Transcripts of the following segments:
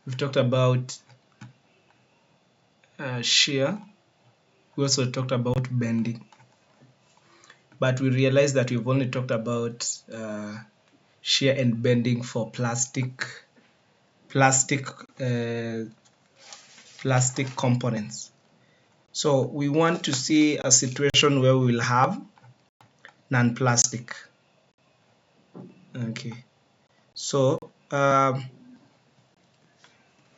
we've talked about shear. We also talked about bending, but we realized that we've only talked about shear and bending for plastic components. So we want to see a situation where we will have non-plastic. Okay, so a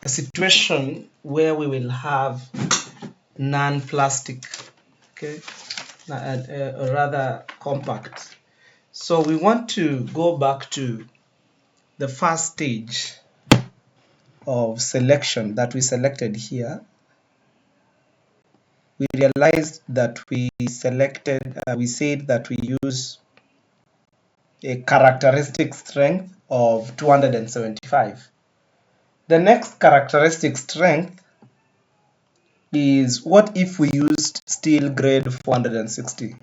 situation where we will have non-plastic, okay, or rather compact. So we want to go back to the first stage of selection that we selected here. We realized that we said that we use a characteristic strength of 275. The next characteristic strength is, what if we used steel grade 460?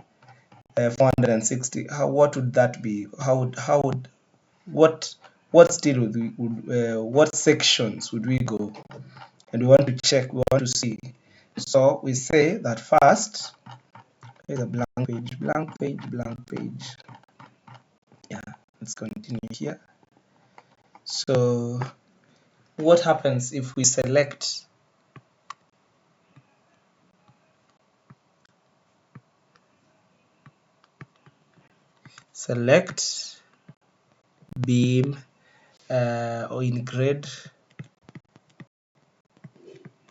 460. What would that be? What steel would we what sections would we go? And we want to check. We want to see. So we say that first. Here's a blank page. Yeah, let's continue here. So what happens if we select beam or in grade?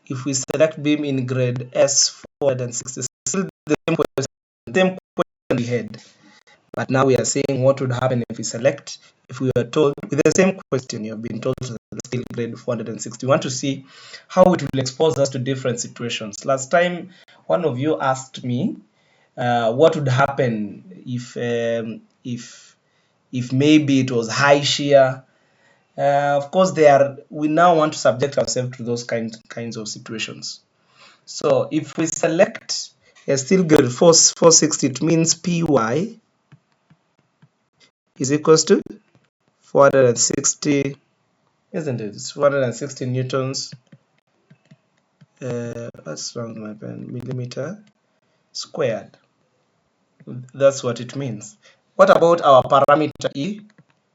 If we select beam in grade S460, still the same question we had. But now we are saying what would happen if we were told with the same question, you have been told the steel grade 460. We want to see how it will expose us to different situations. Last time, one of you asked me what would happen if maybe it was high shear. Of course, we now want to subject ourselves to those kinds of situations. So if we select a steel grade 460, it means Py is equals to 460, isn't it? It's 460 newtons. What's wrong with my pen? Millimeter squared. That's what it means. What about our parameter E?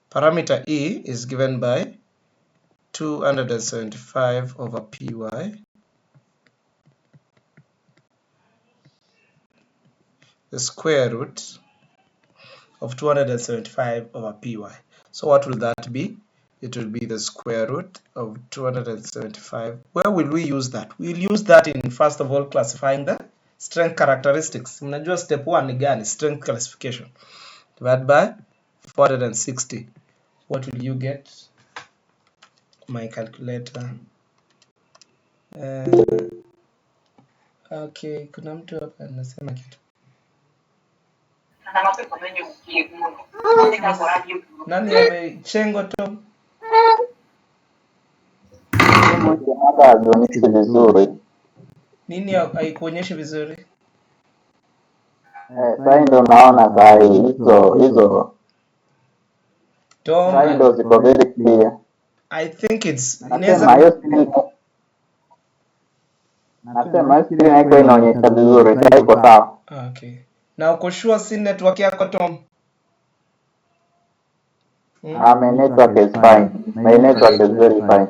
Parameter E is given by 275 over Py. The square root of 275 over Py. So what will that be? It will be the square root of 275. Where will we use that? We'll use that in, first of all, classifying the strength characteristics. Mnajua step 1 ni gani? Strength classification. Divided by 460. What will you get? My calculator. Okay, kuna mtu hapa anasema kitu. Nani amechengwa Tom? Nini haikuonyeshi vizuri? Sasa ndo naona sahi hizo Tom, sahi ndo ziko very clear. I think it's nasema hiyo screen yako inaonyesha vizuri, sasa iko sawa. Okay. Na uko sure si network yako Tom? My network is fine. My network is very fine.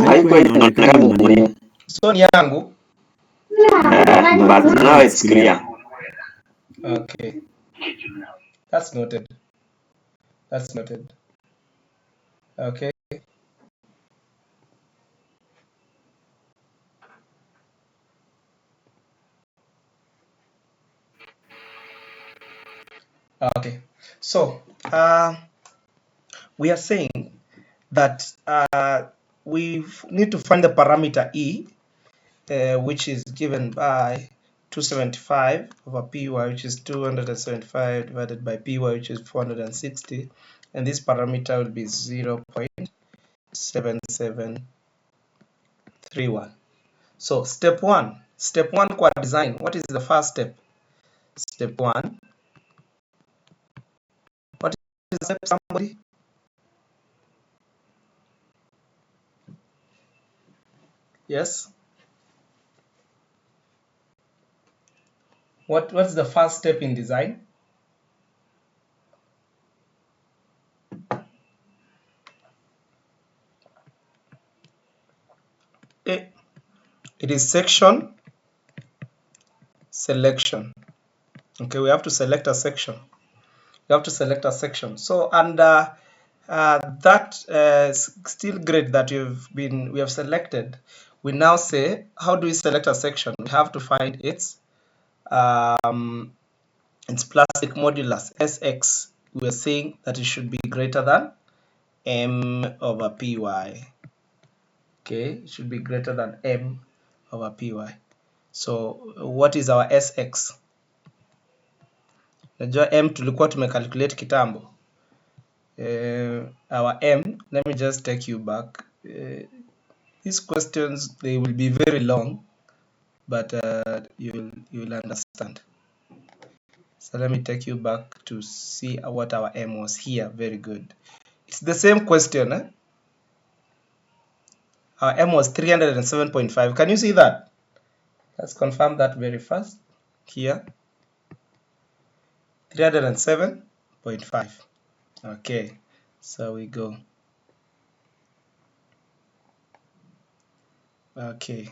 Haiko inaonekana mwenyewe. So ni yangu? But now it's clear. Okay. That's noted. Okay. Okay. So, we are saying that we need to find the parameter E, which is given by 275 over Py, which is 275 divided by Py, which is 460, and this parameter will be 0.7731. So step one kwa design, what is the first step? Step 1. What is the step, somebody? Yes. What's the first step in design? It is section selection. Okay, we have to select a section. You have to select a section. So under that still grid that we have selected, we now say, how do we select a section? We have to find its plastic modulus Sx. We are saying that it should be greater than m over py. Okay, it should be greater than m over py. So what is our Sx? Najua m tulikuwa tumecalculate kitambo. Our m, let me just take you back. These questions, they will be very long, but you will understand. So let me take you back to see what our m was here. Very good. It's the same question. Our m was 307.5. Can you see that? Let's confirm that very fast. Here, 307.5. Okay, so we go. Okay,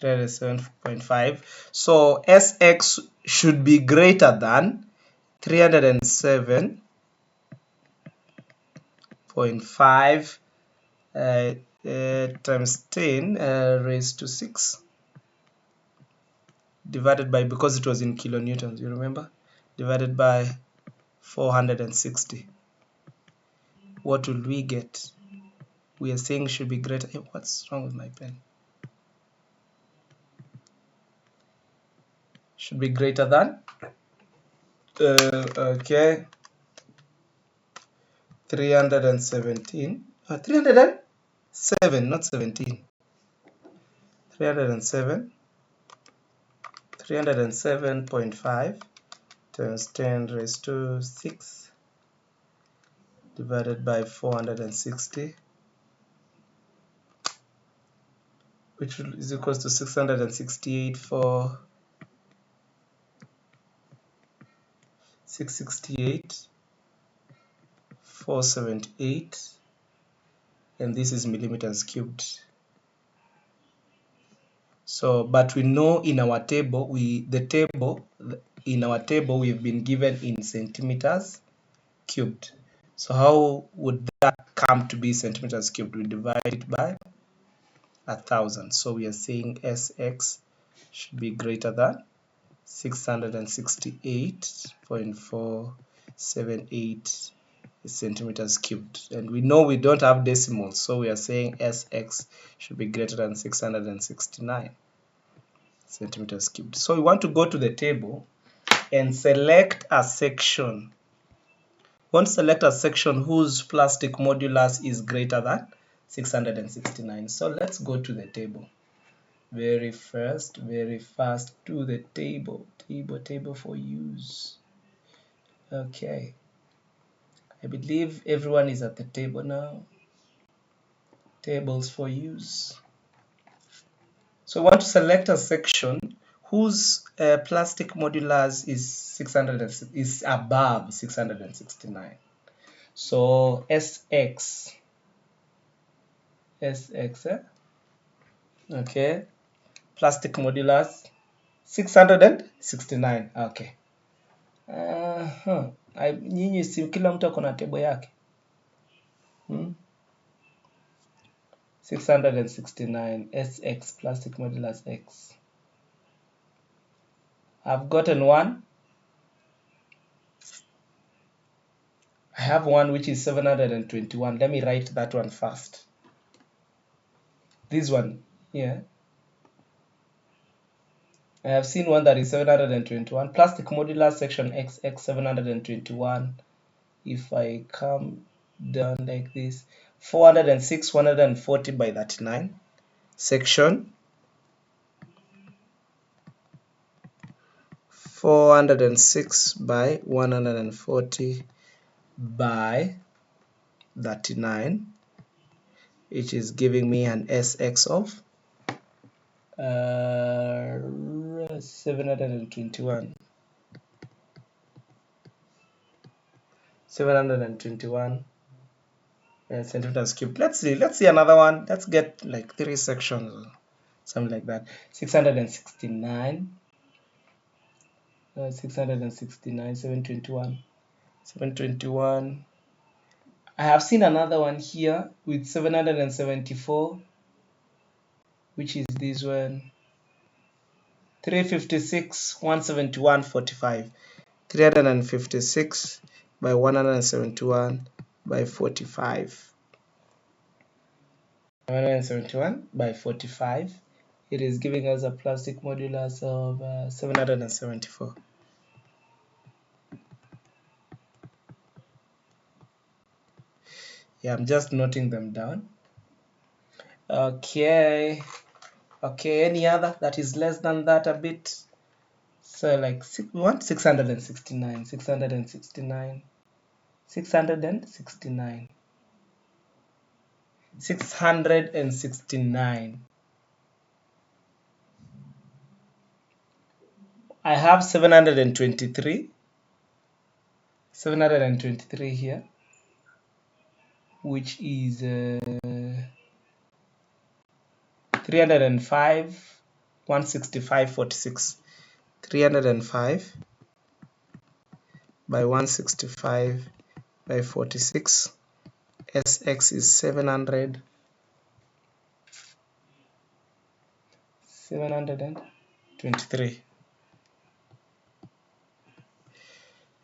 307.5. So Sx should be greater than 307.5 times 10 raised to 6 divided by, because it was in kilonewtons, you remember, divided by 460. What will we get? We are saying should be greater. Hey, what's wrong with my pen? Should be greater than okay, 317, 307, not 17, 307.5 times 10 raised to 6 divided by 460, which is equals to 668 for 668, 478, and this is millimeters cubed. So, but we know in our table, we've been given in centimeters cubed. So how would that come to be centimeters cubed? We divide it by 1,000. So we are saying Sx should be greater than 668.478 centimeters cubed. And we know we don't have decimals, so we are saying Sx should be greater than 669 centimeters cubed. So we want to go to the table and select a section. We want to select a section whose plastic modulus is greater than 669. So let's go to the table. Very fast to the table. Table for use. Okay. I believe everyone is at the table now. Tables for use. So we want to select a section whose plastic modulus is above 669. So Sx, okay, plastic modulus 669. Okay. Nyinyi si kila mtu ako na table yake. 669 Sx, plastic modulus x. I've gotten one. I have one which is 721. Let me write that one first. This one here. I have seen one that is 721. Plastic modulus section XX 721. If I come down like this, 406, 140 by 39. Section 406 by 140 by 39. which is giving me an SX of 721. 721 centimeters cubed. Let's see another one. Let's get like 3 sections or something like that. 669. 669, 721. 721. I have seen another one here with 774, which is this one. 356, 171, 45. 356 by 171 by 45. 171 by 45. It is giving us a plastic modulus of 774. Yeah, I'm just noting them down. Okay, any other that is less than that a bit? So like 669, 669, 669, 669. I have 723 here, which is 305, 165, 46. 305 by 165 by 46. SX is 723.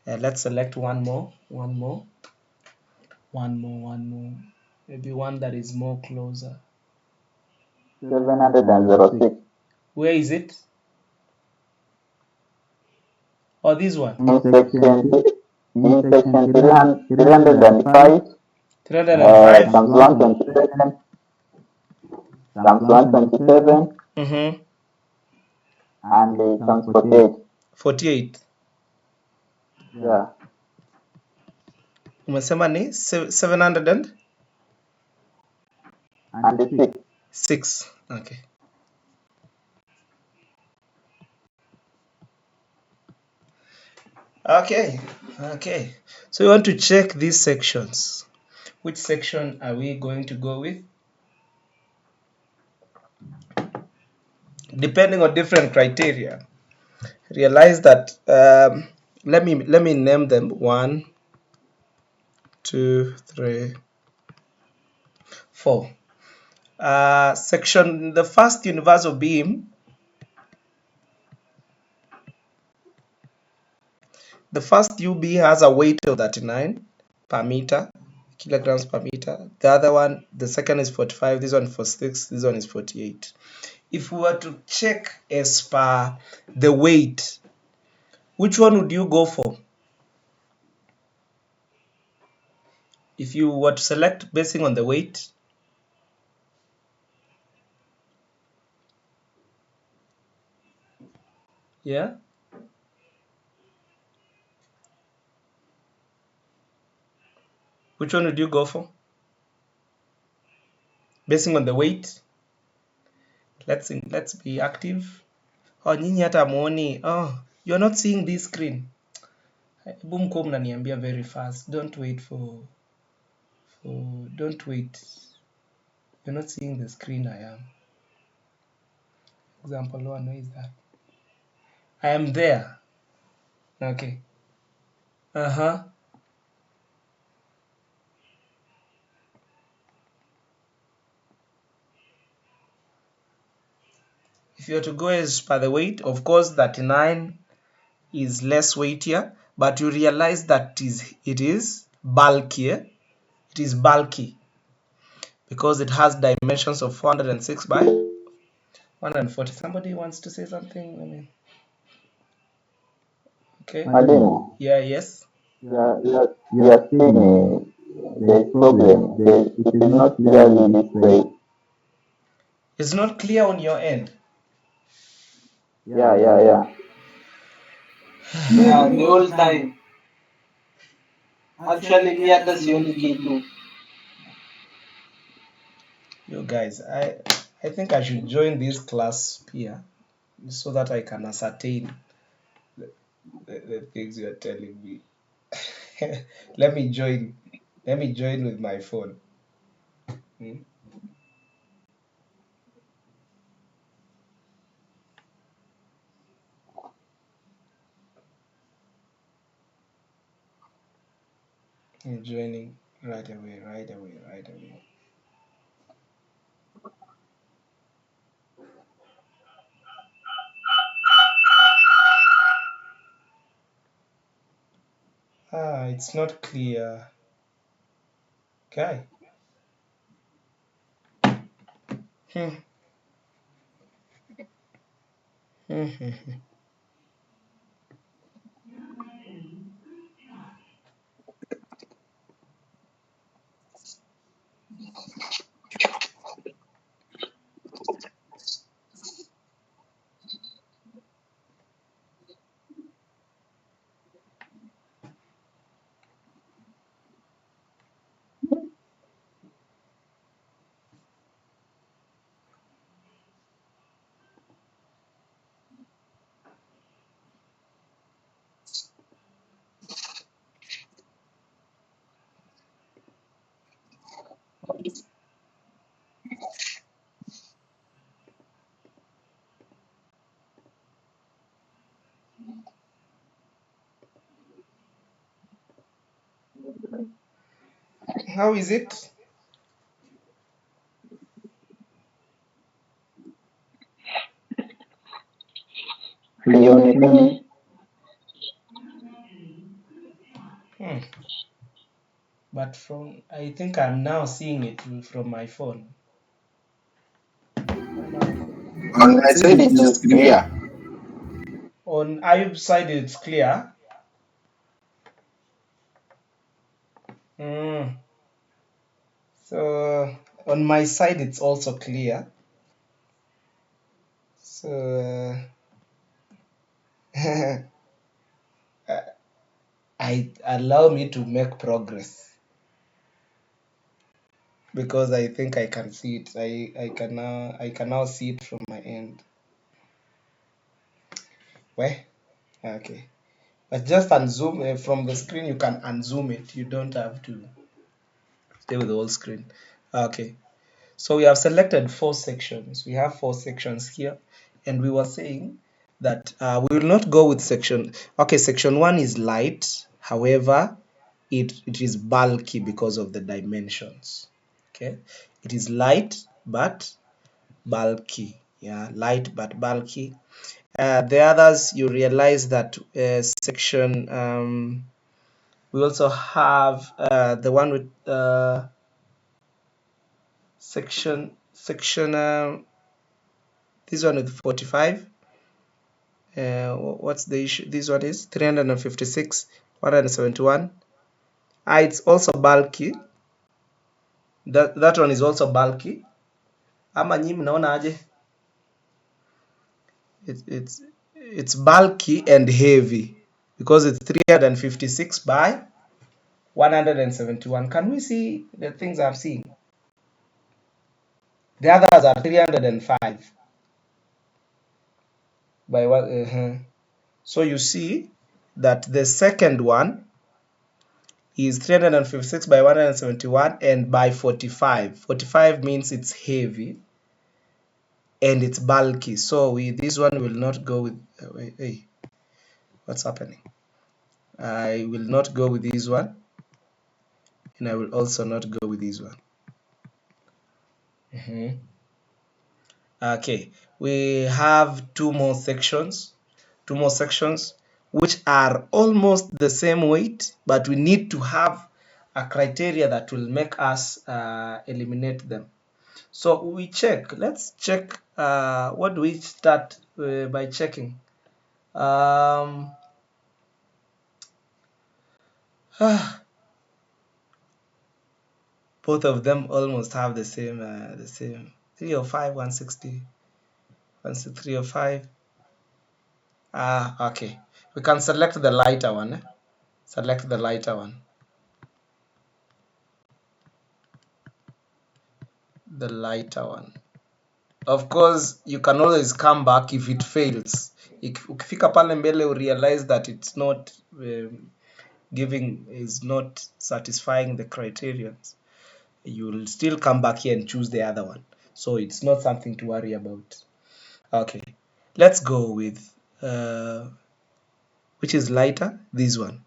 Let's select one more. Maybe one that is more closer. 706. Where is it? Oh, this one. In section 305. 305. Psalms 127. Psalms 127. And Psalms 48. 48. Yeah. Umesema ni 706. Okay. Okay. So we want to check these sections. Which section are we going to go with? Depending on different criteria. Realize that let me name them 1, 2, 3, 4. Section, the first universal beam, the first UB has a weight of 39 per meter, kilograms per meter. The other one, the second is 45, this one 46, this one is 48. If we were to check as per the weight, which one would you go for? If you were to select basing on the weight, yeah? Which one would you go for? Basing on the weight? Let's be active. Oh, nyinyi hata muoni. Oh, you're not seeing this screen. Boom kom naniambia very fast. Don't wait. You're not seeing the screen. I am. Example 1, where is that? I am there. Okay. If you were to go as per the weight, of course 39 is less weightier, but you realize that it is bulkier. It is bulky because it has dimensions of 406 by 140. Somebody wants to say something? Okay. Mademo. Yeah, yes. You are seeing the problem. It is not clearly displayed. It's not clear on your end. Yeah. Yeah, the whole time. Actually, me hata sioni kitu. You guys, I think I should join this class here so that I can ascertain the things you are telling me. Let me join with my phone. I'm joining right away. It's not clear. Okay. How is it? Haionekani. But I think I'm now seeing it from my phone. On my side, it is clear. On Ayub's side, it's clear. So on my side, it's also clear. So allow me to make progress because I think I can see it. I can now see it from my end. Where? Okay. But just unzoom from the screen. You can unzoom it. You don't have to stay with the whole screen. Okay. So we have selected 4 sections. We have 4 sections here, and we were saying that we will not go with section. Okay, section 1 is light. However, it is bulky because of the dimensions. Okay, it is light but bulky. Yeah, light but bulky. The others, you realize that section. We also have the one with section. This one with 45. What's the issue? This one is 356, 171. It's also bulky. That one is also bulky. Ama nyi mnaona aje? It's bulky and heavy because it's 356 by 171. Can we see the things I'm seeing? The others are 305 by what? So you see that the second one is 356 by 171 and by 45. 45 means it's heavy and it's bulky. So this one will not go with. Hey, what's happening? I will not go with this one, and I will also not go with this one. Okay, we have two more sections which are almost the same weight, but we need to have a criteria that will make us eliminate them. So we check. Let's check. What do we start by checking? Both of them almost have the same 305, 160, 305. Okay. We can select the lighter one. Select the lighter one. the lighter one. Of course, you can always come back if it fails. Ukifika pale mbele, you realize that it's not is not satisfying the criteria. You'll still come back here and choose the other one. So it's not something to worry about. Okay, let's go with which is lighter? This one,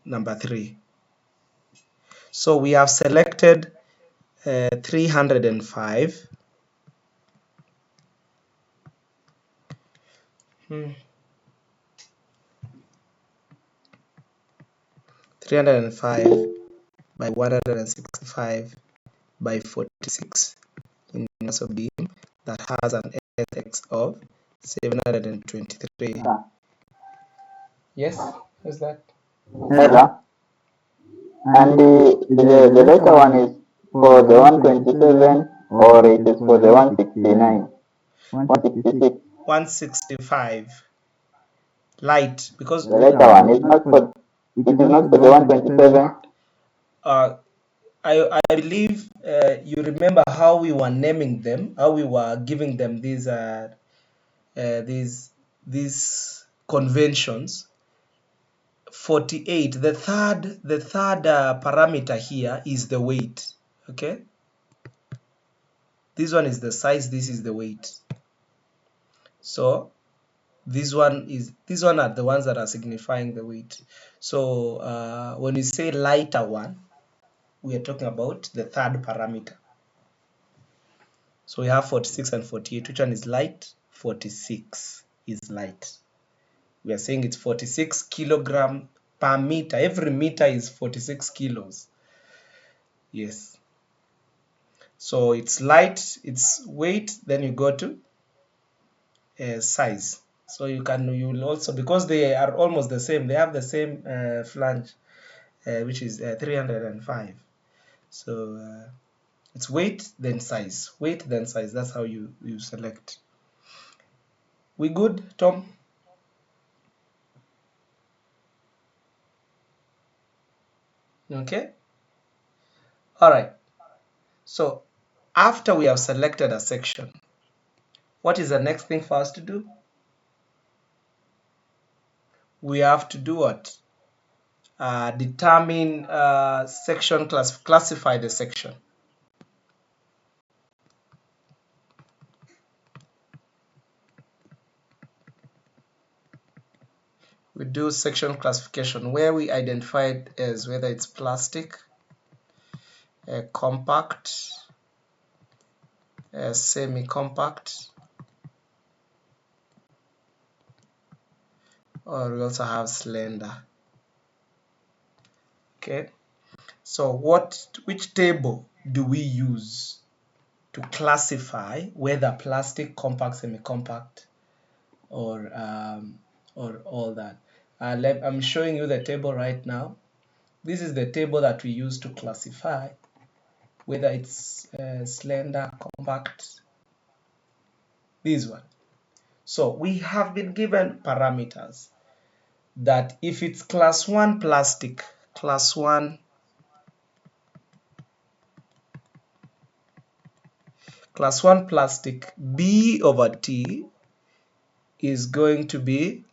number 3. So we have selected 305. 305 by 165 by 46 in a beam that has an SX of 723. Yes, what's that? Never. And the later one is for the 127 or it is for the 169? 166. 165. Light, because the later one is not for, it is not for the 127. I believe you remember how we were naming them, how we were giving them these conventions. 48. The third parameter here is the weight. Okay. This one is the size. This is the weight. So these one are the ones that are signifying the weight. So when you say lighter one, we are talking about the third parameter. So we have 46 and 48. Which one is light? 46 is light. We are saying it's 46 kilogram per meter. Every meter is 46 kilos. Yes. So it's light, it's weight, then you go to size. So you will also, because they are almost the same, they have the same flange, which is 305. So it's weight, then size. Weight, then size. That's how you select. We good, Tom? Okay. All right. So after we have selected a section, what is the next thing for us to do? We have to do what? Determine section classify the section. We do section classification where we identified as whether it's plastic, compact, semi-compact, or we also have slender. Okay, so which table do we use to classify whether plastic, compact, semi-compact, or all that? I'm showing you the table right now. This is the table that we use to classify whether it's slender, compact, this one. So we have been given parameters that if it's class 1 plastic, class 1 plastic, B over T is going to be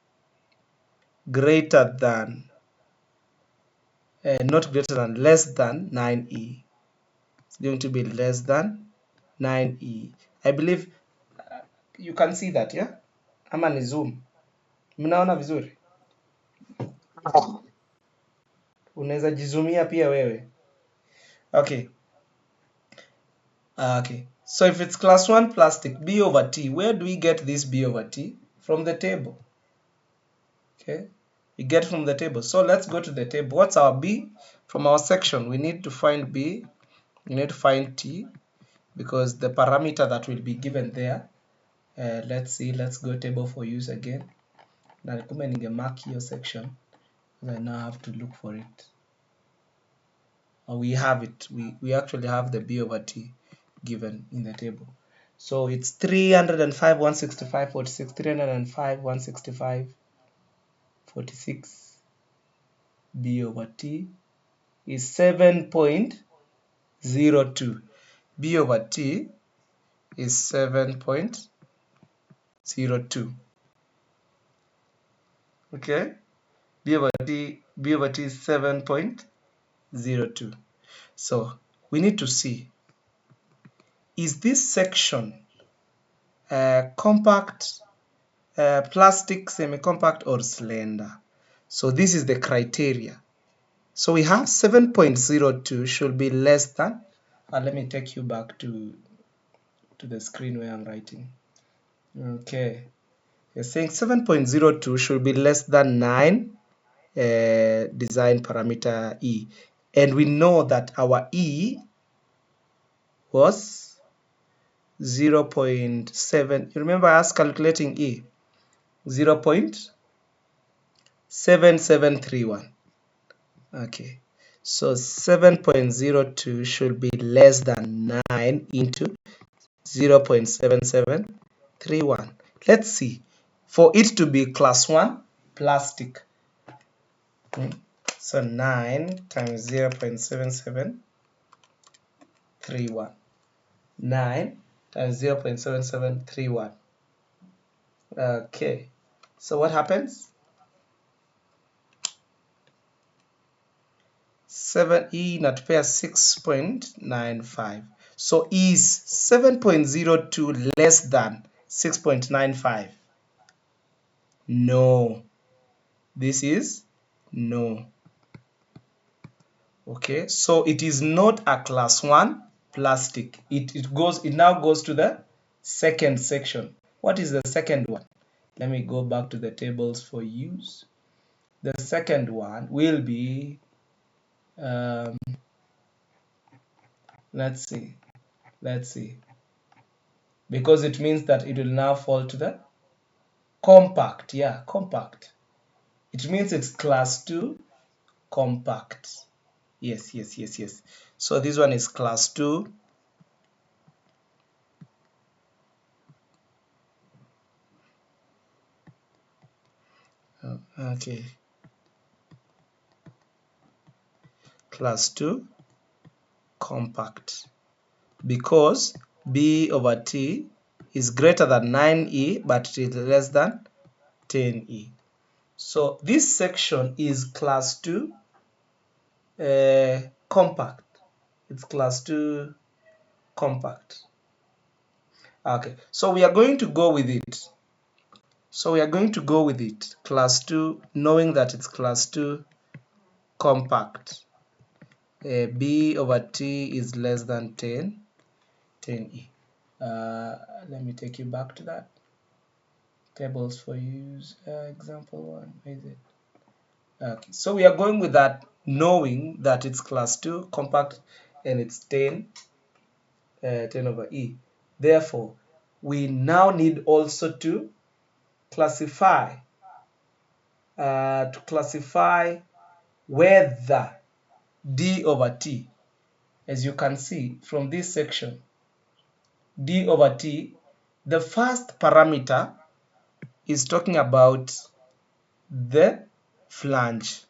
greater than, not greater than, less than 9E. It's going to be less than 9E. I believe you can see that, yeah? Ama ni zoom. Mnaona vizuri? Unaweza jizumia pia wewe. Okay. Okay. So if it's class 1 plastic, B over T, where do we get this B over T? From the table. Okay. We get from the table. So let's go to the table. What's our B? From our section, we need to find B. We need to find T because the parameter that will be given there. Let's see. Let's go table for use again. Now, mark your section. I now have to look for it. We have it. We actually have the B over T given in the table. So it's 305, 165, 46, 305, 165, 46. B over T is 7.02. B over T is 7.02. Okay, B over T is 7.02. So we need to see, is this section compact, plastic, semi-compact, or slender? So this is the criteria. So we have 7.02 should be less than, let me take you back to the screen where I'm writing. Okay, you're saying 7.02 should be less than 9 design parameter E, and we know that our E was 0.7. You remember us calculating E? 0.7731. Okay, so 7.02 should be less than 9 into 0.7731. Let's see. For it to be class 1 plastic, so 9 times 0.7731. 9 times 0.7731. Okay, so what happens? 7E inatupea 6.95. So is 7.02 less than 6.95? No. This is no. Okay, so it is not a class 1 plastic. It now goes to the second section. What is the second one? Let me go back to the tables for use. The second one will be, let's see, because it means that it will now fall to the compact. Yeah, compact. It means it's class 2 compact. Yes. So this one is class 2 okay, class 2 compact, because B over T is greater than 9E but it is less than 10E. So this section is class 2 compact. It's class 2 compact. Okay, so we are going to go with it. Class 2, knowing that it's class 2 compact. B over T is less than 10E. Let me take you back to that. Tables for use, example 1. Where is it? Okay, so we are going with that, knowing that it's class 2 compact and it's 10 over E. Therefore, we now need also to classify whether D over T, as you can see from this section, D over T, the first parameter is talking about the flange.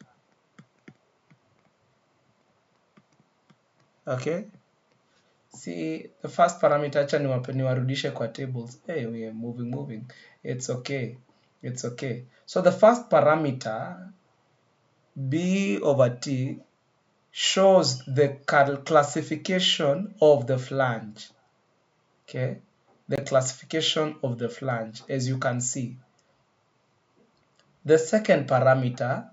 Okay, see the first parameter, acha niwarudishe kwa tables. Hey, we are moving. It's okay. So the first parameter, B over T, shows the classification of the flange. Okay, the classification of the flange, as you can see. The second parameter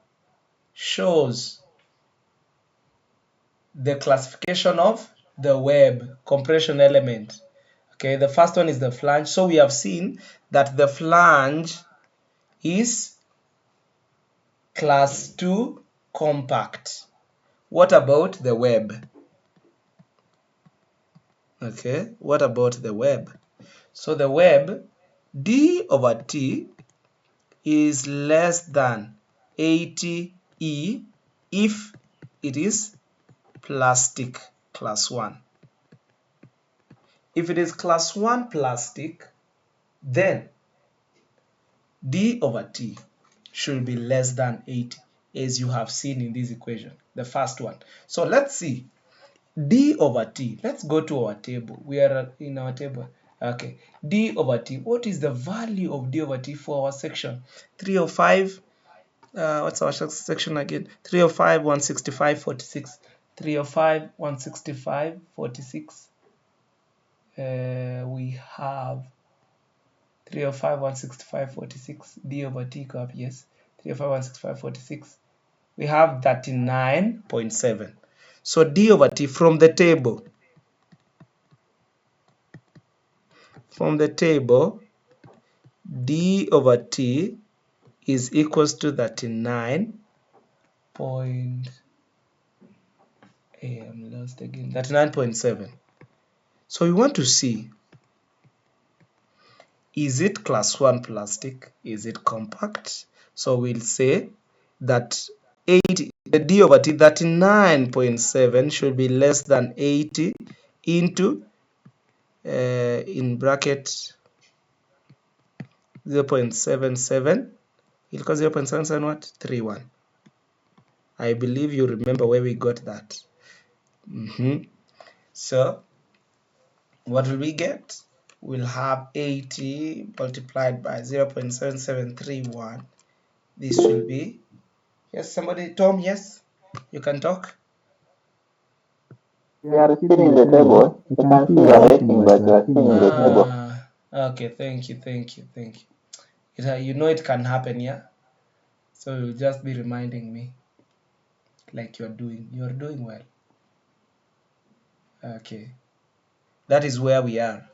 shows the classification of the web compression element. Okay, the first one is the flange. So we have seen that the flange is class 2 compact. What about the web? Okay, what about the web? So the web, D over T, is less than 80E if it is plastic class 1. If it is class 1 plastic, then D over T should be less than 80, as you have seen in this equation, the first one. So let's see. d over t. Let's go to our table. We are in our table. Okay, d over t. What is the value of d over t for our section? 305. What's our section again? 305, 165, 46. 305, 165, 46. We have 305, 165, 46. D over t go up, yes. 305, 165, 46. We have 39.7. So d over t from the table. From the table, d over t is equals to 39. I'm lost again. 39.7. So we want to see, is it class 1 plastic? Is it compact? So we'll say that 80, the d over t 39.7 should be less than 80 into in bracket 0.77 because 0.77 what? 31. I believe you remember where we got that. So what will we get? We'll have 80 multiplied by 0.7731. This will be, yes, somebody, Tom, yes, you can talk. We are still in the table. You can see the rating, but we are still in the table. Okay, thank you. You know it can happen, yeah? So you'll just be reminding me like you're doing well. Okay. That is where we are.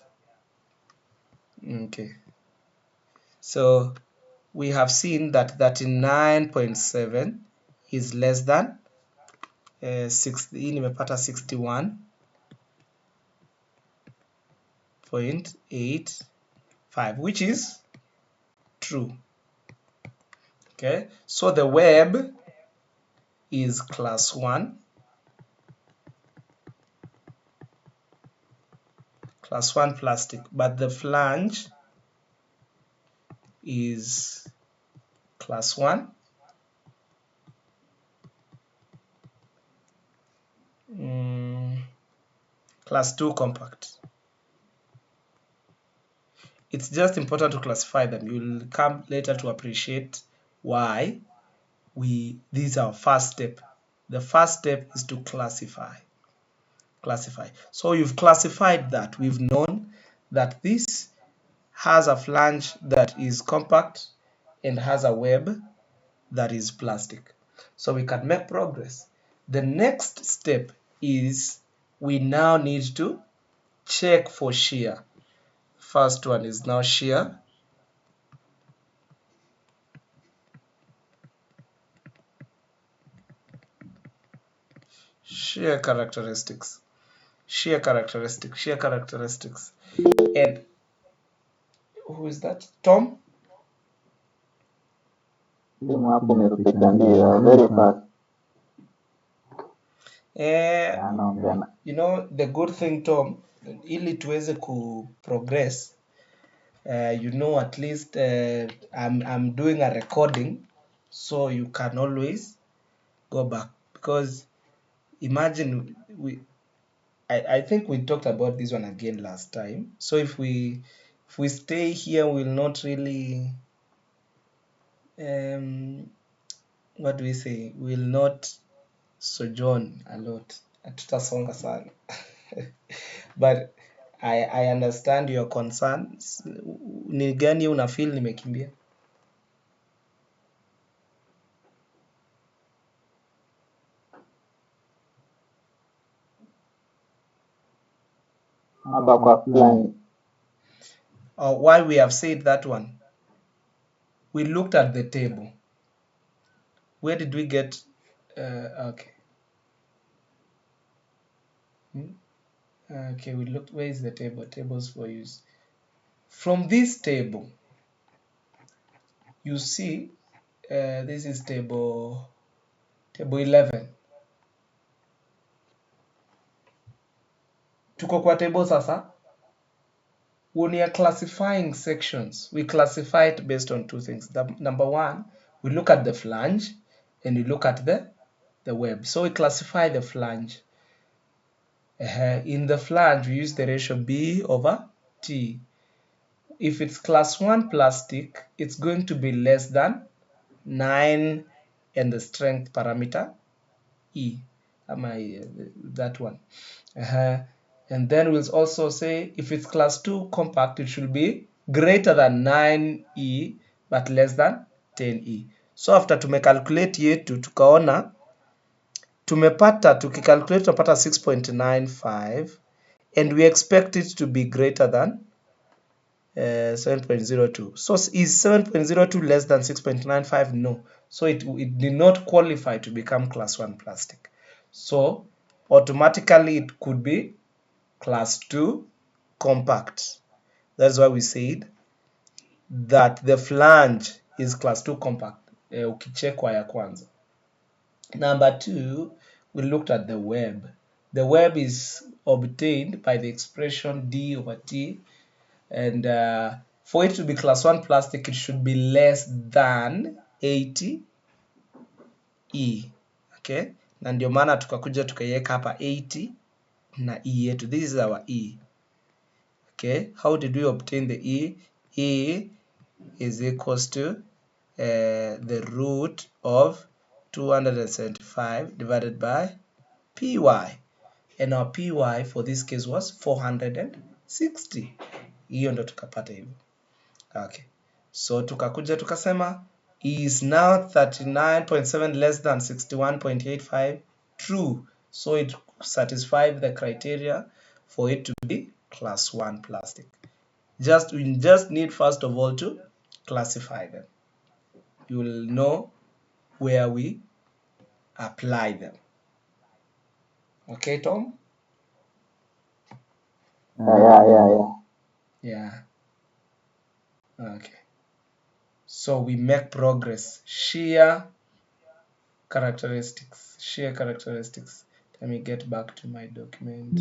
Okay. So we have seen that 39.7 is less than 61.85, which is true. Okay, so the web is class 1, plastic, but the flange is class 1, class 2 compact. It's just important to classify them. You'll come later to appreciate why this is our first step. The first step is to classify. So you've classified that. We've known that this has a flange that is compact and has a web that is plastic. So we can make progress. The next step is we now need to check for shear. First one is now shear. Shear characteristics. And who is that? Tom? Very fast. You know the good thing, Tom, ili tuweze ku progress, you know, at least I'm doing a recording, so you can always go back, because imagine I think we talked about this one again last time. So if we stay here, we'll not really what do we say? We'll not sojourn a lot. Hatutasonga sana. But I understand your concerns. Ni gani una feel nimekimbia? Why we have said that one? We looked at the table. Where did we get? Okay. Okay, we looked. Where is the table? Tables for use. From this table, you see, this is table 11. Tuko kwa table sasa. When we are classifying sections, we classify it based on two things. Number one, we look at the flange and we look at the web. So we classify the flange. In the flange, we use the ratio B over T. If it's class 1 plastic, it's going to be less than 9 and the strength parameter E. That one. And then we'll also say if it's class 2 compact, it should be greater than 9E but less than 10E. So after tumecalculate yetu tukaona tumepata, tukicalculate tunapata 6.95 and we expect it to be greater than 7.02. So is 7.02 less than 6.95? No. So it did not qualify to become class 1 plastic. So automatically it could be class 2 compact. That's why we said that the flange is class 2 compact. Ukichekwa ya kwanza. Number 2, we looked at the web. The web is obtained by the expression D over T, and for it to be class 1 plastic, it should be less than 80 E. Okay, na ndio maana tukakuja tukaiweka hapa 80 na E yetu. This is our E. Okay, how did we obtain the E? E is equals to the root of 275 divided by PY, and our PY for this case was 460. Hiyo ndo tukapata hivyo. Okay, so tukakuja tukasema is now 39.7 less than 61.85 true, so it satisfied the criteria for it to be class 1 plastic. We just need first of all to classify them. You will know where we apply them. Okay, Tom? Yeah. Okay. So we make progress. Shear characteristics. Let me get back to my document.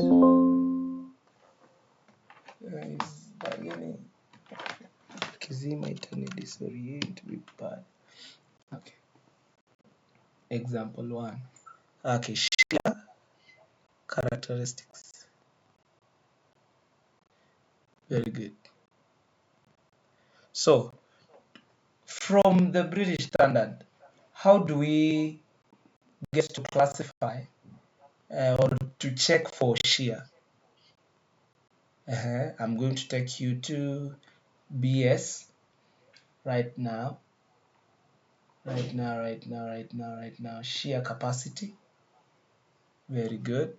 Kizima itani disorient with bad. Okay. Example 1. Okay, shear characteristics. Very good. So from the British Standard, how do we get to classify or to check for shear? I'm going to take you to BS right now. Shear capacity. Very good.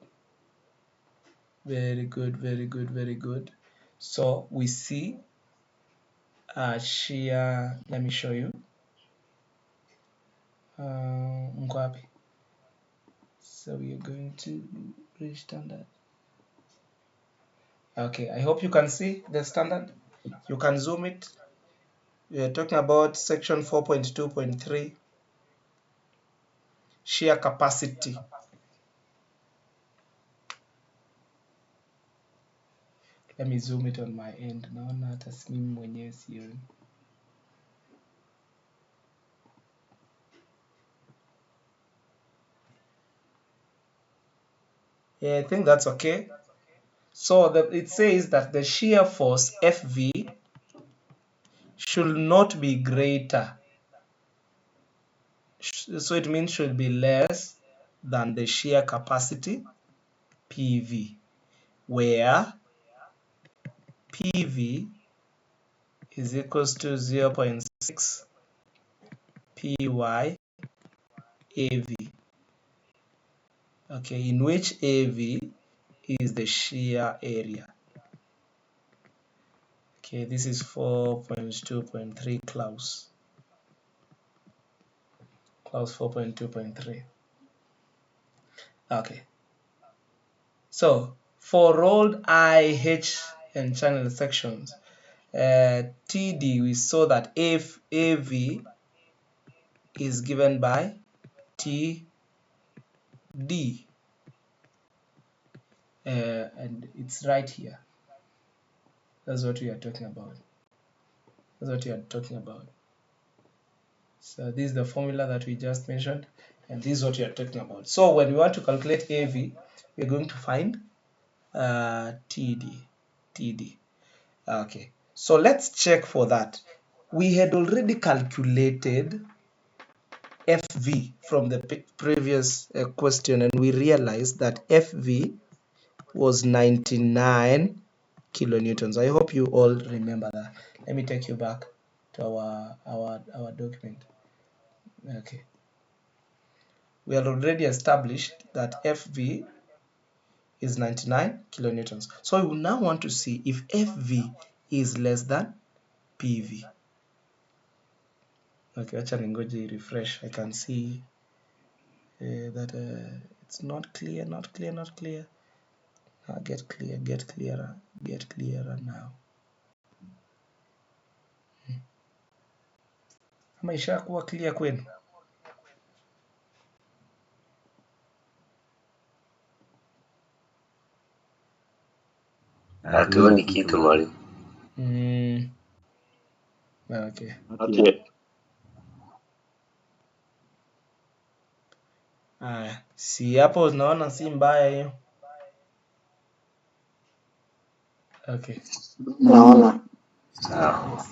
So we see shear. Let me show you. So we are going to British Standard. Okay, I hope you can see the standard. You can zoom it. We are talking about section 4.2.3, shear capacity. Let me zoom it on my end. Naona hata mimi mwenyewe sioni. Yeah, I think that's okay. So it says that the shear force FV should not be greater. So it means should be less than the shear capacity PV, where PV is equals to 0.6 PY AV. Okay, in which AV is the shear area. Okay, this is 4.2.3 clause 4.2.3. Okay, so for rolled IH and channel sections, TD, we saw that if AV is given by TD, and it's right here. That's what we are talking about. So this is the formula that we just mentioned, and this is what we are talking about. So when we want to calculate AV, we're going to find TD. Okay, so let's check for that. We had already calculated FV from the previous question, and we realized that FV was 99 kilonewtons. I hope you all remember that. Let me take you back to our document. Okay, we had already established that FV is 99 kilonewtons. So we now want to see if FV is less than PV. Okay, acha ningoje refresh. I can see that it's not clear. Get clearer now. Ama ishakuwa clear kwenu? Hatuoni kitu mwalimu. Okay. Okay. Si hapo unaona si mbaya hiyo. Okay. Naona. Sawa.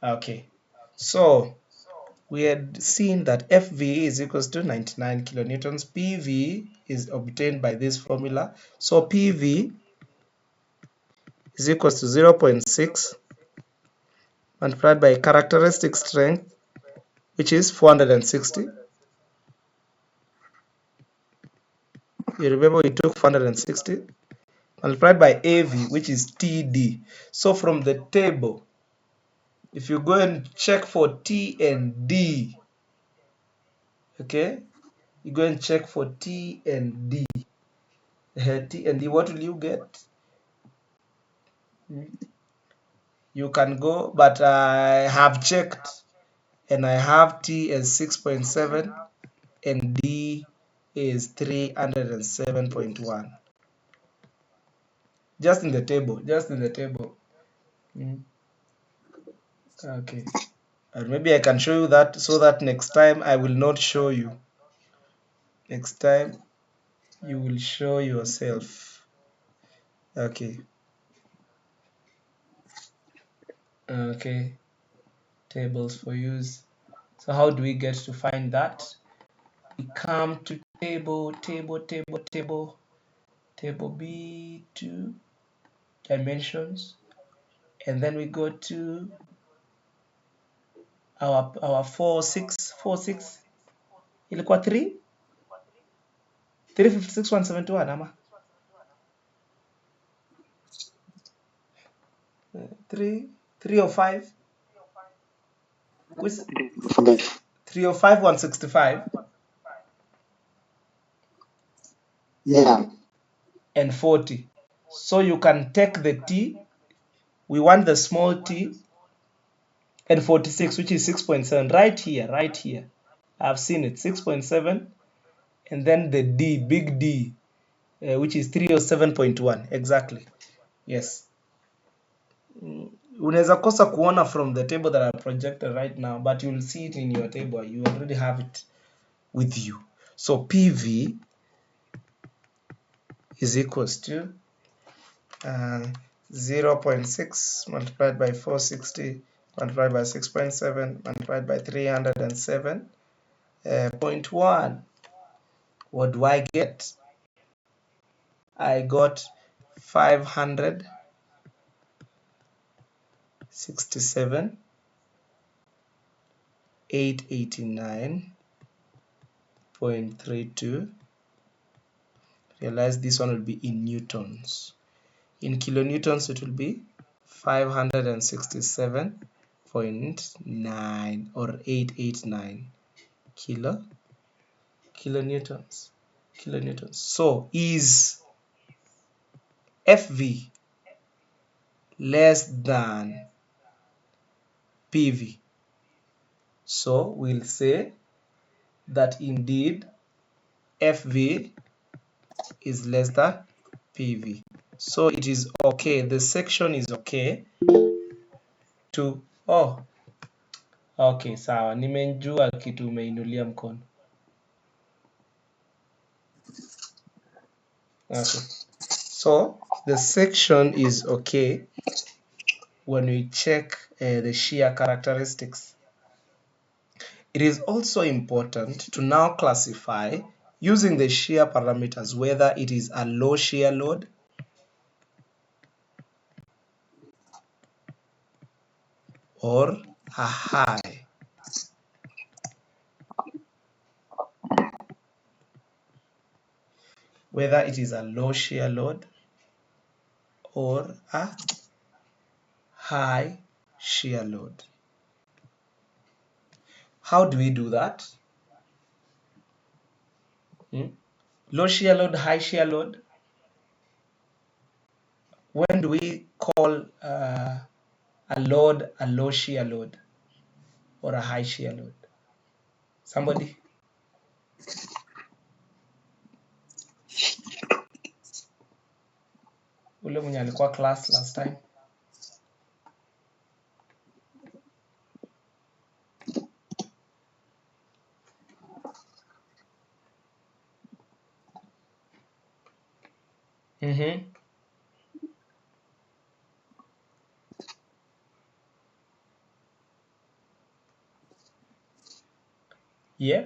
Okay. So we had seen that FV is equals to 99 kilonewtons. PV is obtained by this formula. So PV is equals to 0.6 multiplied by characteristic strength, which is 460. You remember we took 460 multiplied by AV, which is TD. So from the table, if you go and check for T and D, okay, you go and check for T and D. T and D, what will you get? You can go, but I have checked and I have T as 6.7 and D is 307.1. Just in the table. Okay. And maybe I can show you that so that next time I will not show you. Next time you will show yourself. Okay. Okay. Tables for use. So how do we get to find that? We come to table B2 dimensions, and then we go to our 46 ilikuwa 356,171 ama 305 305 165 Yeah. and 40. So you can take the T, we want the small t, and 46, which is 6.7, right here. I've seen it, 6.7, and then the D, big D, which is 307.1, exactly. Yes. Unaweza kosa kuona from the table that I projected right now, but you'll see it in your table. You already have it with you. So PV is equals to 0.6 multiplied by 460 multiplied by 6.7 multiplied by 307.1. What do I get? I got 567,889.32. Realize this one will be in newtons. In kilonewtons, it will be 567.9 or 889 kilonewtons. So is FV less than PV? So we'll say that indeed FV is less than PV. So it is okay, the section is okay to okay, sawa, nimejua kitu umeinulia mkono. Okay. So the section is okay when we check the shear characteristics. It is also important to now classify using the shear parameters whether it is a low shear load or a high. Whether it is a low shear load or a high shear load. How do we do that? Low shear load, high shear load. When do we call a load a low shear load or a high shear load? Somebody? Ule mwenye alikuwa class last time? Yeah.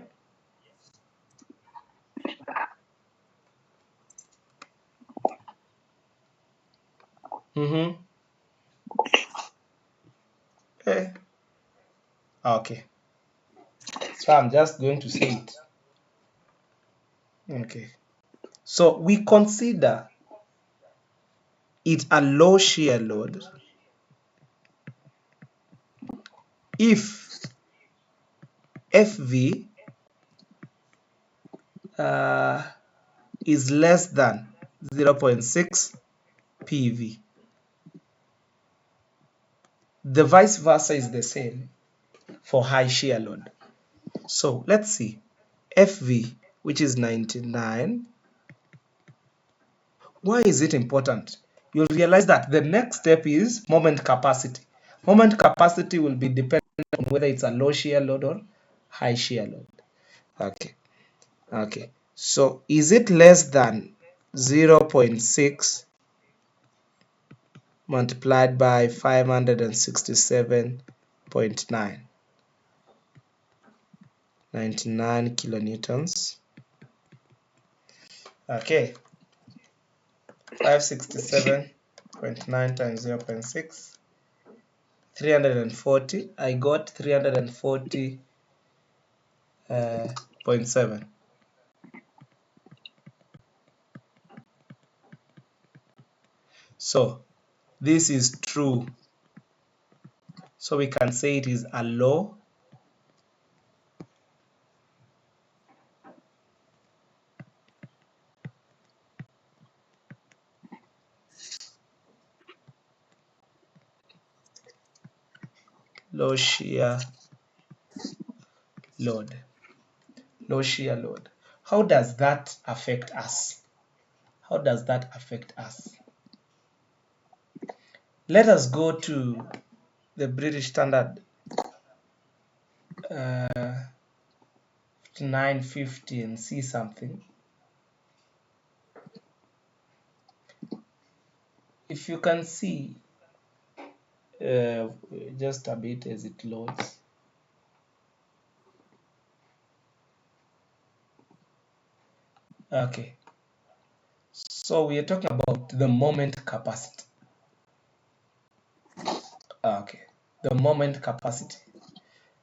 Okay. So I'm just going to say it. Okay. So we consider it a low shear load if FV is less than 0.6 PV. The vice versa is the same for high shear load. So let's see. FV, which is 99. Why is it important? You'll realize that the next step is moment capacity. Moment capacity will be dependent on whether it's a low shear load or high shear load. Okay. So is it less than 0.6 multiplied by 567.9? 99 kilonewtons. Okay. 567.9 times 0.6. 340. I got 340.7. So this is true. So we can say it is a low shear load. Low shear load. How does that affect us? How does that affect us? Let us go to the British Standard 950 and see something. If you can see just a bit as it loads. Okay, so we are talking about the moment capacity. Okay, the moment capacity.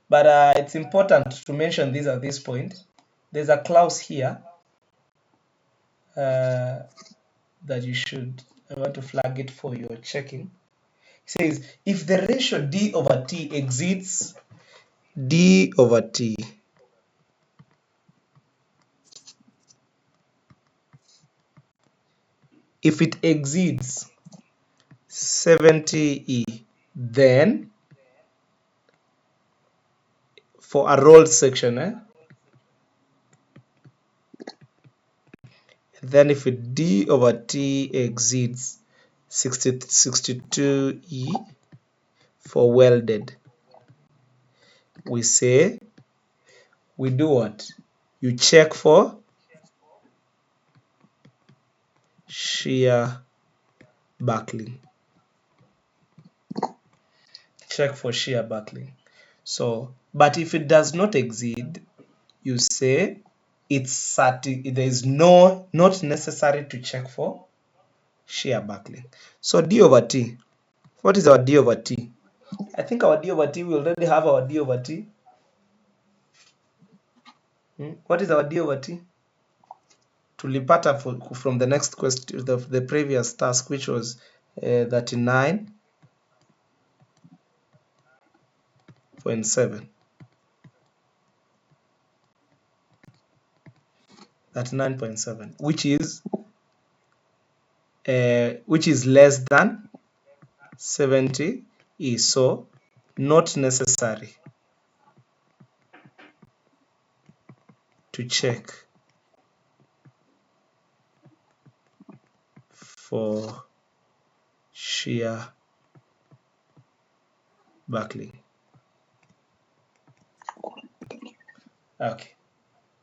But it's important to mention this at this point. There's a clause here that you should, I want to flag it for your checking. It says, if the ratio D over T exceeds D over T, if it exceeds 70 E, then for a rolled section, then if it D over T exceeds 62 E for welded, we say, we do what? You check for shear buckling. Check for shear buckling. So, but if it does not exceed, you say it's there is not necessary to check for shear buckling. So D over T. What is our D over T? I think our D over T, we already have our D over T. What is our D over T? Tulipata from the next question, the previous task, which was 39.7. 39.7, which is less than 70 is so not necessary to check for shear buckling. Okay,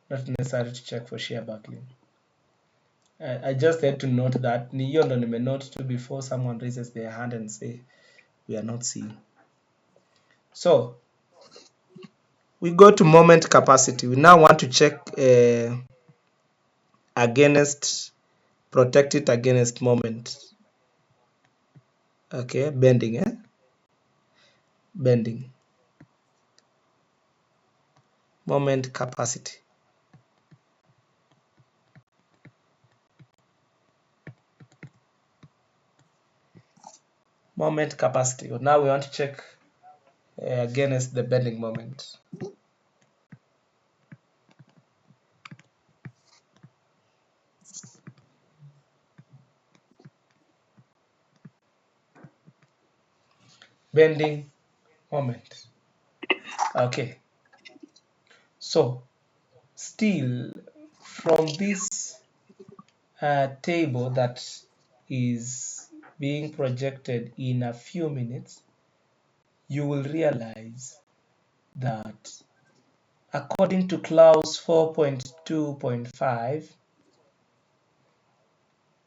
not necessary to check for shear buckling. I just had to note that niyo ndo nimenote to before someone raises their hand and say we are not seeing. So we go to moment capacity. We now want to check protect it against moment. Okay, bending, bending. Moment capacity. Moment capacity. Now we want to check against the bending moment. Bending moment. Okay. So still from this table that is being projected in a few minutes, you will realize that according to clause 4.2.5,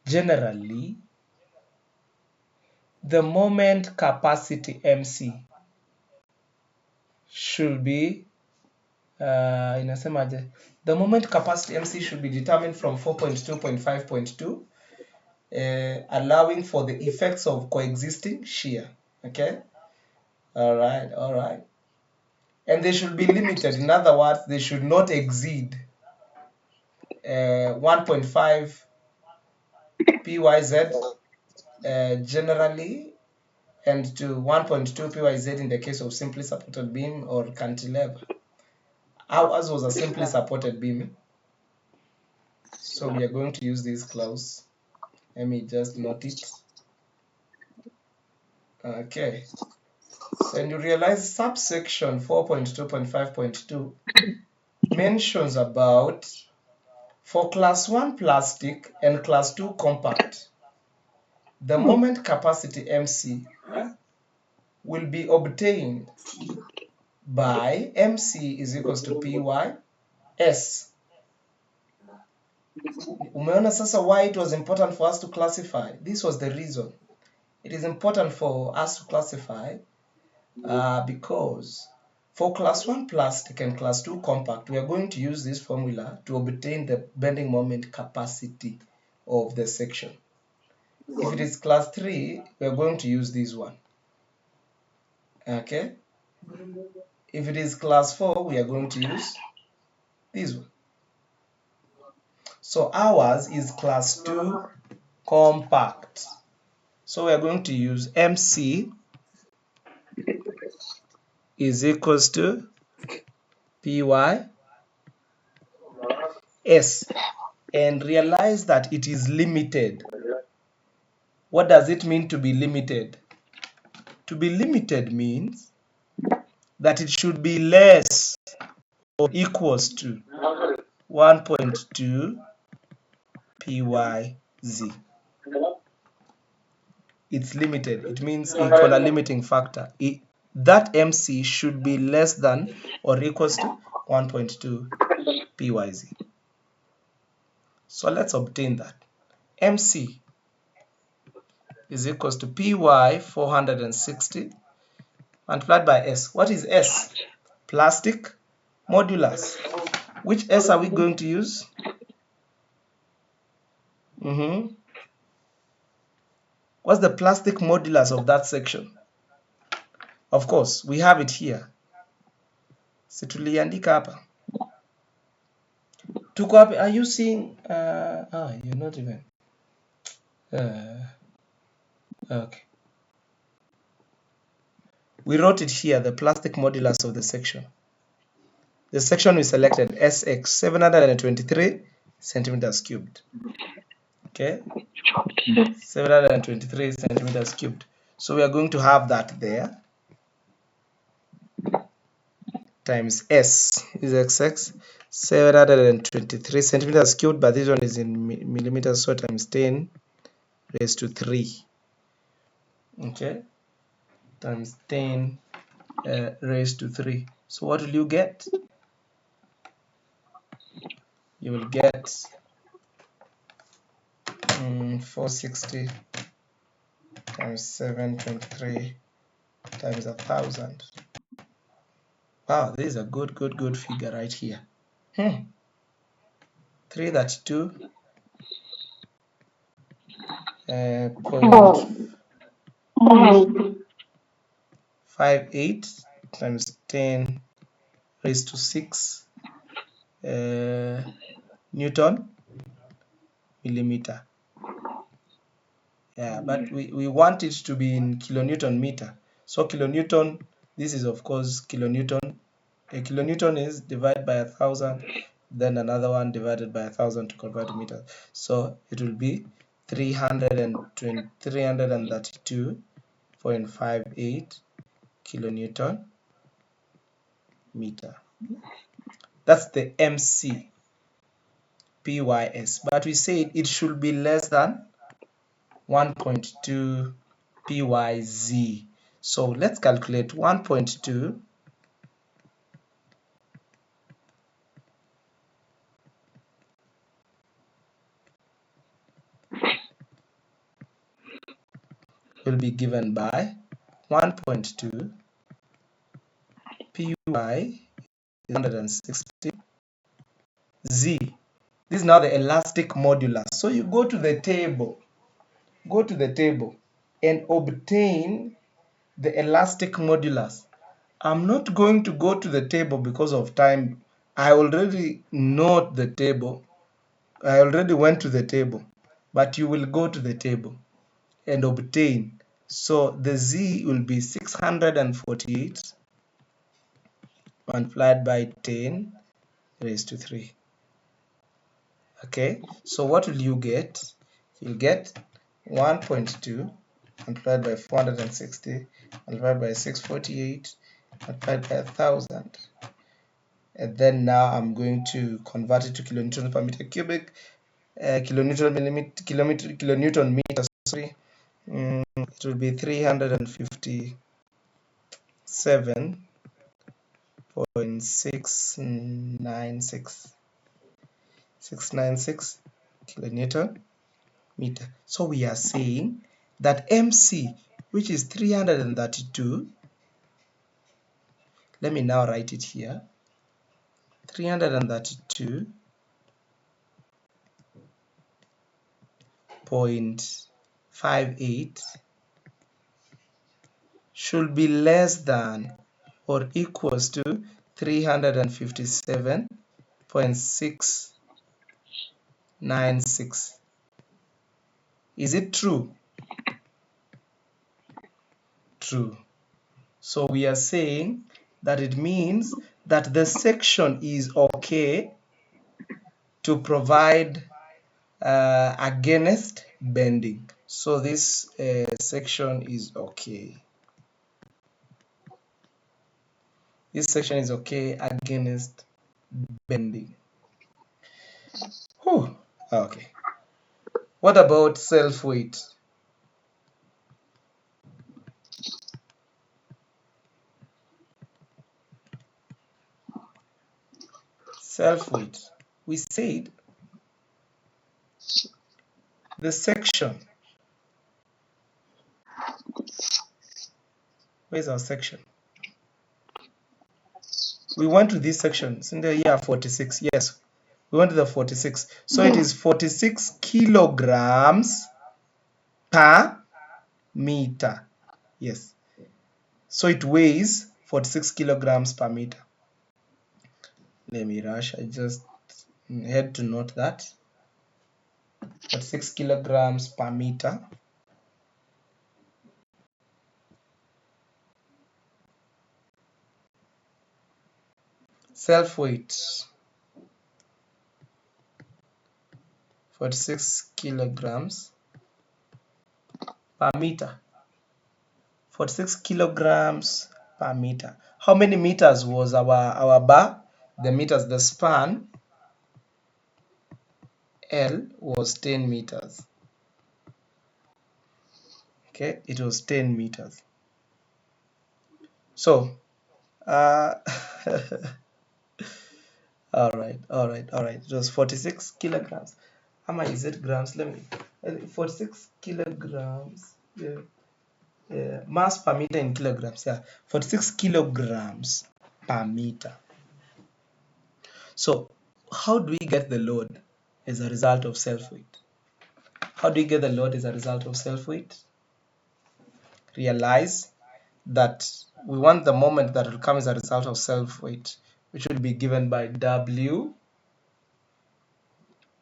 generally the moment capacity MC should be inasemaje, the moment capacity MC should be determined from 4.2.5.2, allowing for the effects of coexisting shear. Okay, all right, and they should be limited. In other words, they should not exceed 1.5 PYZ generally, and to 1.2 PYZ in the case of simply supported beam or cantilever. Ours was a simply supported beam, so we are going to use this clause. Let me just note it. Okay, and you realize subsection 4.2.5.2 mentions about for class 1 plastic and class 2 compact, the moment capacity MC will be obtained by MC is equals to PYS. Umeona sasa why it was important for us to classify. This was the reason. It is important for us to classify because for class 1 plastic and class 2 compact, we are going to use this formula to obtain the bending moment capacity of the section. If it is class 3, we are going to use this one. Okay? If it is class 4, we are going to use this one. So ours is class 2 compact. So we are going to use MC is equals to PYS, and realize that it is limited. What does it mean to be limited? To be limited means that it should be less or equals to 1.2 PYZ. It's limited. It means equal a limiting factor. That MC should be less than or equals to 1.2 PYZ. So let's obtain that. MC is equals to PY 460 multiplied by S. What is S? Plastic modulus. Which S are we going to use? What's the plastic modulus of that section? Of course, we have it here. Situliandika hapa. Tuko wapi? Are you seeing? You're not even. Okay. We wrote it here, the plastic modulus of the section. The section we selected, SX, 723 centimeters cubed. Okay, 723 centimeters cubed. So we are going to have that there times S is XX, 723 centimeters cubed, but this one is in millimeters, so times 10 raised to 3. Okay, times 10 raised to 3. So what will you get? You will get 460 times 723 times 1,000. Wow, this is a good figure right here. 332 0.58 times 10 raised to 6 Newton millimeter. Yeah, but we want it to be in kilonewton meter. So kilonewton, this is of course kilonewton. A kilonewton is divided by 1,000, then another one divided by 1,000 to convert to meters. So it will be 332.58 kilonewton meter. That's the MC PYS, but we said it should be less than 1.2 PYZ. So let's calculate 1.2 will be given by 1.2 PY 160 Z. This is now the elastic modulus. So you go to the table and obtain the elastic modulus. I'm not going to go to the table because of time. I already know the table. I already went to the table, but you will go to the table and obtain. So the Z will be 648 multiplied by 10 raised to 3. Okay, so what will you get? You'll get 1.2 multiplied by 460 multiplied by 648 multiplied by 1,000. And then now I'm going to convert it to kilonewton per meter cubic, kilonewton meter, sorry. It will be 357.696 kilonewton meter. So we are saying that MC, which is 332, let me now write it here, 332.58 should be less than or equals to 357.696. Is it true? True. So we are saying that it means that the section is okay to provide against bending. So this section is okay. This section is okay against bending. Whew. Okay. What about self-weight? Self-weight. We said the section. Where's our section? We went to this section. It's in the year 46. Yes, we went to the 46. So it is 46 kilograms per meter. Yes. So it weighs 46 kilograms per meter. Let me rush. I just had to note that. 46 kilograms per meter. Self-weight. 46 kilograms per meter. 46 kilograms per meter. How many meters was our bar? The meters, the span L was 10 meters. Okay, it was 10 meters. So, all right. It was 46 kilograms. How much is it grams? Let me. 46 kilograms. Yeah. Mass per meter in kilograms. Yeah, 46 kilograms per meter. So, how do we get the load as a result of self-weight? How do we get the load as a result of self-weight? Realize that we want the moment that will come as a result of self-weight, which will be given by W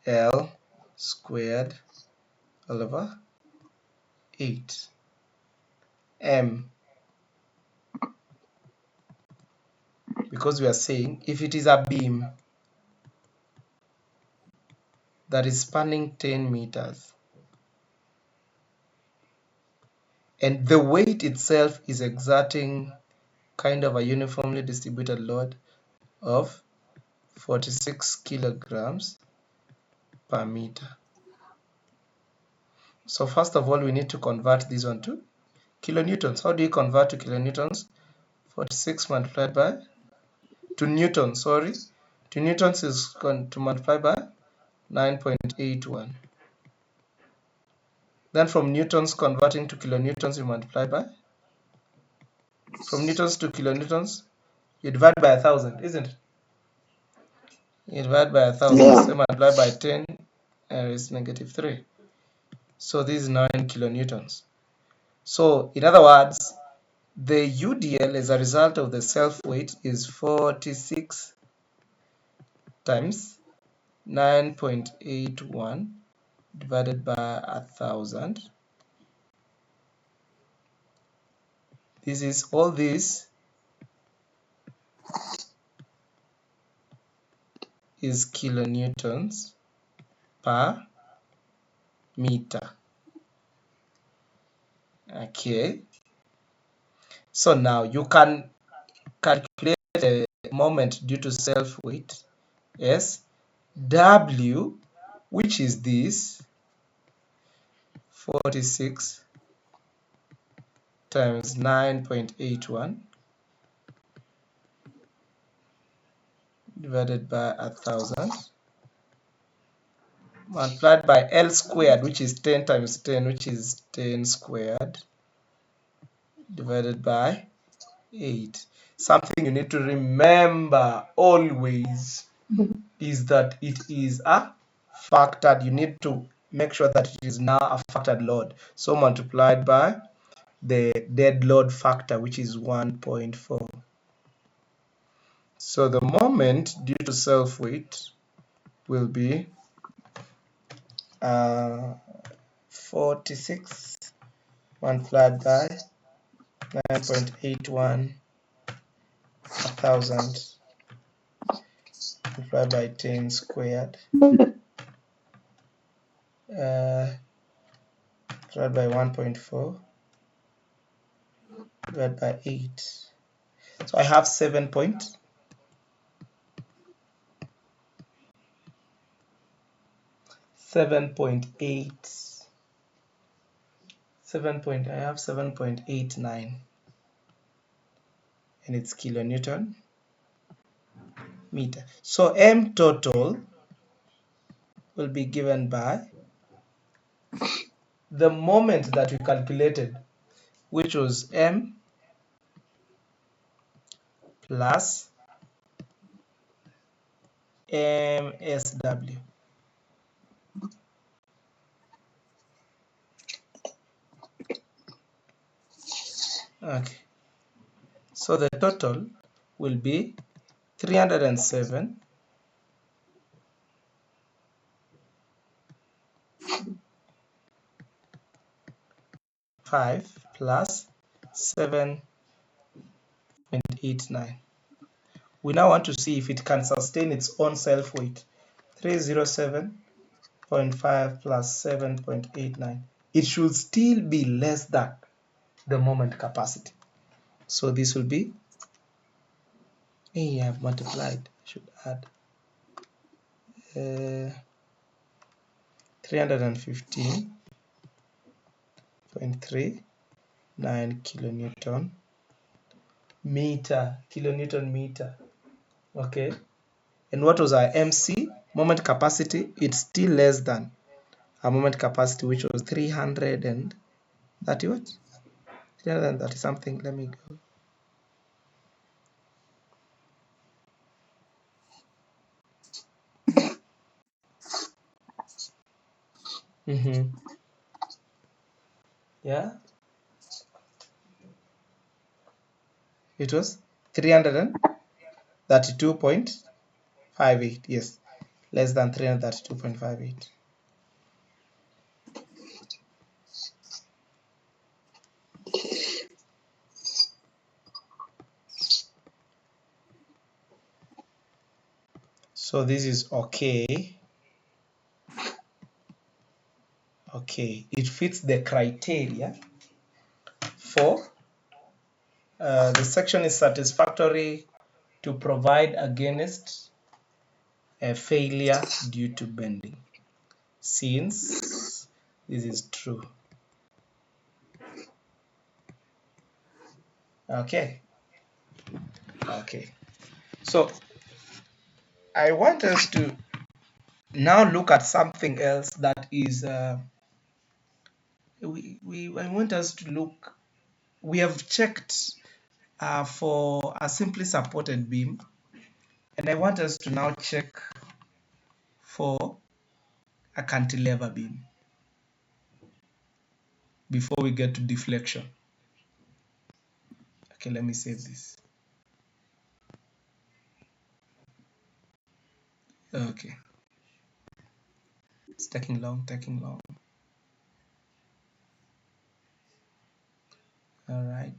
L squared all over 8 M, because we are saying if it is a beam that is spanning 10 meters and the weight itself is exerting kind of a uniformly distributed load of 46 kilograms per meter. So first of all, we need to convert this one to kilonewtons. How do you convert to kilonewtons? 46 multiplied by to newtons, sorry. To newtons is going to multiply by 9.81. Then from newtons converting to kilonewtons, you multiply by, from newtons to kilonewtons, you divide by 1,000, isn't it? You divide by 1,000, Yeah. so multiply by 10 is -3. So this is 9 kilonewtons. So in other words, the UDL as a result of the self-weight is 46 times 9.81 divided by 1,000. This is all this is kilonewtons per meter. Okay. So now you can calculate the moment due to self-weight as W, which is this 46 times 9.81 divided by 1,000 multiplied by L squared, which is 10 times 10, which is 10 squared divided by 8. Something you need to remember always is that it is a factored. You need to make sure that it is now a factored load. So multiplied by the dead load factor, which is 1.4. So the moment due to self-weight will be 46 multiplied by 9.81 1,000 multiplied by 10 squared divided by 1.4 divided by 8. So I have 7.7. I have 7.89 and it's kilonewton meter. So M total will be given by the moment that we calculated, which was m plus msw. Okay, so the total will be 307 5 plus 7.89. We now want to see if it can sustain its own self weight. 307.5 plus 7.89. It should still be less than the moment capacity. So this will be, I have multiplied, I should add 315.39 kilonewton meter. Okay, and what was our MC? Moment capacity. It's still less than our moment capacity, which was 330 what? 330 something. Let me go. Yeah, it was 332.58. Yes, less than 332.58. So this is okay. Okay, it fits the criteria for the section is satisfactory to provide against a failure due to bending, since this is true. Okay. So I want us to now look at something else that is I want us to look. We have checked for a simply supported beam, and I want us to now check for a cantilever beam before we get to deflection. Okay, let me save this. Okay, it's taking long. All right.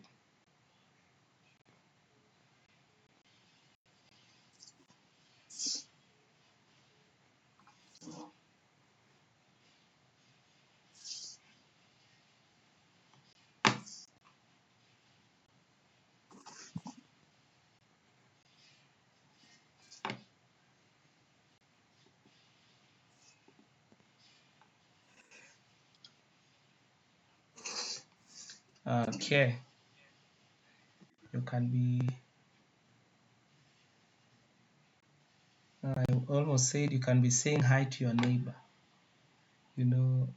Okay, you can be, I almost said you can be saying hi to your neighbor. You know,